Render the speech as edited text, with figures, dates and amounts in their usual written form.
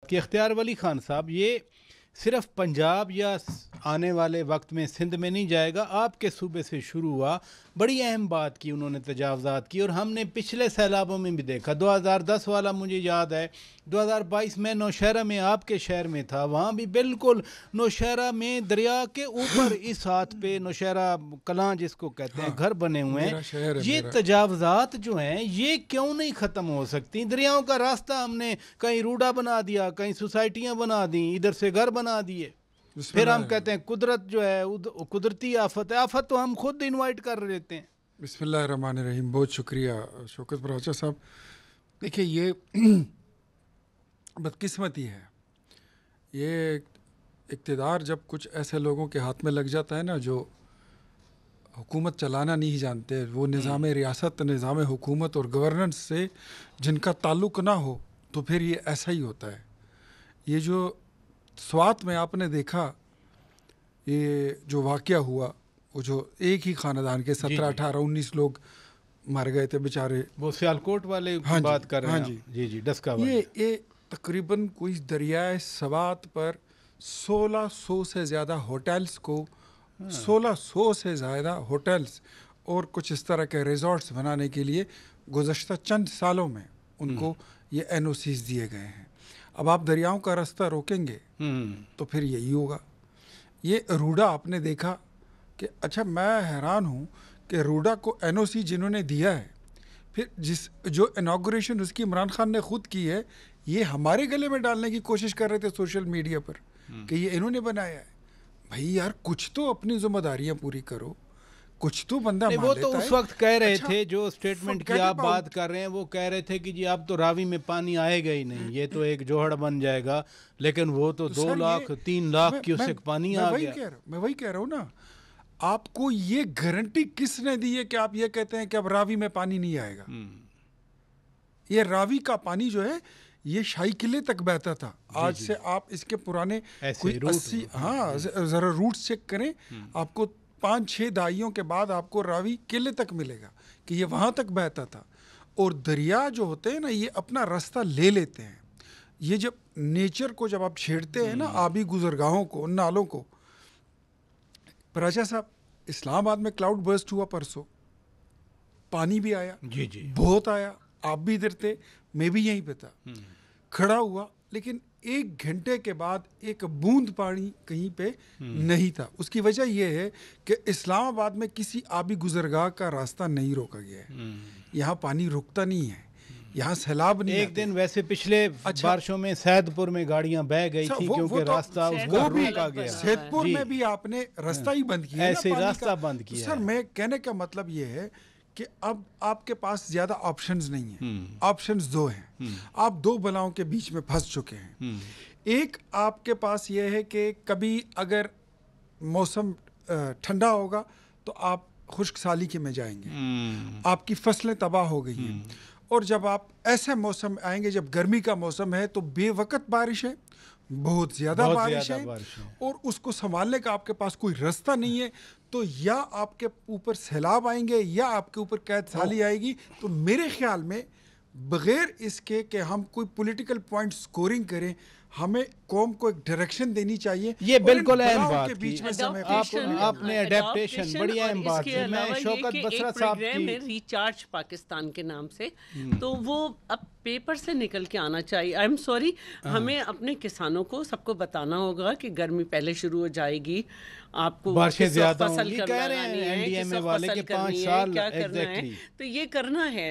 کی. اختیار ولی خان صاحب، یہ صرف پنجاب یا آنے والے وقت میں سندھ میں نہیں جائے گا، آپ کے صوبے سے شروع ہوا. بڑی اہم بات کی انہوں نے، تجاوزات کی، اور ہم نے پچھلے سیلابوں میں بھی دیکھا. 2010 والا مجھے یاد ہے، 2022 میں نوشہرہ میں آپ کے شہر میں تھا، وہاں بھی بالکل نوشہرہ میں دریا کے اوپر اس ہاتھ پہ نوشہرہ کلاں جس کو کہتے ہیں گھر بنے ہوئے ہیں. یہ تجاوزات جو ہیں یہ کیوں نہیں ختم ہو سکتی؟ دریاؤں کا راستہ ہم نے کہیں روڈا بنا دیا، کہیں سوسائٹیاں بنا دیں، ادھر سے گھر بنا دیے. پھر ہم کہتے ہیں قدرت جو ہے قدرتی آفت ہے. آفت تو ہم خود انوائٹ کر لیتے ہیں. بسم اللہ الرحمن الرحیم. بہت شکریہ شوکت براچا صاحب. دیکھیے یہ بدقسمتی ہے، یہ اقتدار جب کچھ ایسے لوگوں کے ہاتھ میں لگ جاتا ہے نا جو حکومت چلانا نہیں جانتے، وہ نظام ریاست، نظام حکومت اور گورننس سے جن کا تعلق نہ ہو، تو پھر یہ ایسا ہی ہوتا ہے. یہ جو سوات میں آپ نے دیکھا، یہ جو واقعہ ہوا، وہ جو ایک ہی خاندان کے 17 18 19 لوگ مر گئے تھے بیچارے، وہ سیالکوٹ والے بات کر رہے ہیں. جی ڈسکا والے. یہ تقریباً کوئی دریائے سوات پر 1600 سے زیادہ ہوٹلز کو 1600 سے زیادہ ہوٹلز اور کچھ اس طرح کے ریزورٹس بنانے کے لیے گزشتہ چند سالوں میں ان کو یہ NOCs دیے گئے ہیں. اب آپ دریاؤں کا راستہ روکیں گے تو پھر یہی ہوگا. یہ روڈا آپ نے دیکھا کہ اچھا، میں حیران ہوں کہ روڈا کو NOC جنہوں نے دیا ہے، پھر جو انوگریشن اس کی عمران خان نے خود کی ہے، یہ ہمارے گلے میں ڈالنے کی کوشش کر رہے تھے سوشل میڈیا پر کہ یہ انہوں نے بنایا ہے. بھائی یار، کچھ تو اپنی ذمہ داریاں پوری کرو، کچھ تو بندہ مان لیتا ہے. وہ تو اس وقت کہہ رہے تھے، جو اسٹیٹمنٹ کی آپ بات کر رہے ہیں، وہ کہہ رہے تھے کہ جی اب تو راوی میں پانی آئے گا ہی نہیں، یہ تو ایک جوہڑ بن جائے گا. لیکن وہ تو 2 لاکھ 3 لاکھ کیوسک پانی آ گیا. میں وہی کہہ رہا ہوں نا، آپ کو یہ گارنٹی کس نے دی ہے کہ آپ یہ کہتے ہیں کہ اب راوی میں پانی نہیں آئے گا؟ یہ راوی کا پانی جو ہے یہ شاہی قلعے تک بہتا تھا. آج سے آپ اس کے پرانے کوئی 80 ذرا روٹس چیک کریں، آپ کو 5-6 دہائیوں کے بعد آپ کو راوی قلعے تک ملے گا کہ یہ وہاں تک بہتا تھا. اور دریا جو ہوتے ہیں نا، یہ اپنا راستہ لے لیتے ہیں. یہ جب نیچر کو جب آپ چھیڑتے ہیں نا، آبی گزرگاہوں کو، نالوں کو. پراچا صاحب، اسلام آباد میں کلاؤڈ برسٹ ہوا پرسوں، پانی بھی آیا، بہت آیا. آپ بھی ادھر تھے، میں بھی یہیں پہ تھا، کھڑا ہوا، لیکن 1 گھنٹے کے بعد ایک بوند پانی کہیں پہ نہیں تھا. اس کی وجہ یہ ہے کہ اسلام آباد میں کسی آبی گزرگاہ کا راستہ نہیں روکا گیا ہے. یہاں پانی رکتا نہیں ہے، یہاں سیلاب نہیں. ایک دن ویسے پچھلے بارشوں میں سید پور میں گاڑیاں بہ گئی تھی کیونکہ راستہ اس کا روکا گیا. سید پور میں بھی آپ نے راستہ ہی بند کیا، ایسے راستہ بند کیا. سر میں کہنے کا مطلب یہ ہے کہ اب آپ کے پاس زیادہ آپشنز نہیں ہیں. آپشنز 2 ہیں. آپ 2 بلاؤں کے بیچ میں پھنس چکے ہیں. ایک آپ کے پاس یہ ہے کہ کبھی اگر موسم ٹھنڈا ہوگا تو آپ خشک سالی کے میں جائیں گے، آپ کی فصلیں تباہ ہو گئی ہیں. اور جب آپ ایسے موسم آئیں گے، جب گرمی کا موسم ہے، تو بے وقت بارش ہے، بہت زیادہ بارش ہے، اور اس کو سنبھالنے کا آپ کے پاس کوئی راستہ نہیں ہے. تو یا آپ کے اوپر سیلاب آئیں گے یا آپ کے اوپر قحط سالی آئے گی. تو میرے خیال میں بغیر اس کے کہ ہم کوئی پولیٹیکل پوائنٹ سکورنگ کریں، ہمیں قوم کو ایک ڈائریکشن دینی چاہیے. یہ بالکل اہم بات بیچ میں آپ نے ایڈیپٹیشن بڑی اہم بات ہے. میں شوکت بسرا صاحب کی ریچارج پاکستان کے نام سے، تو وہ اب پیپر سے نکل کے آنا چاہیے. آئی ایم سوری، ہمیں اپنے کسانوں کو سب کو بتانا ہوگا کہ گرمی پہلے شروع ہو جائے گی، آپ کو بارشیں زیادہ فصل کرنا ہے، کس وقت فصل کرنی ہے، کیا کرنا ہے، تو یہ کرنا ہے.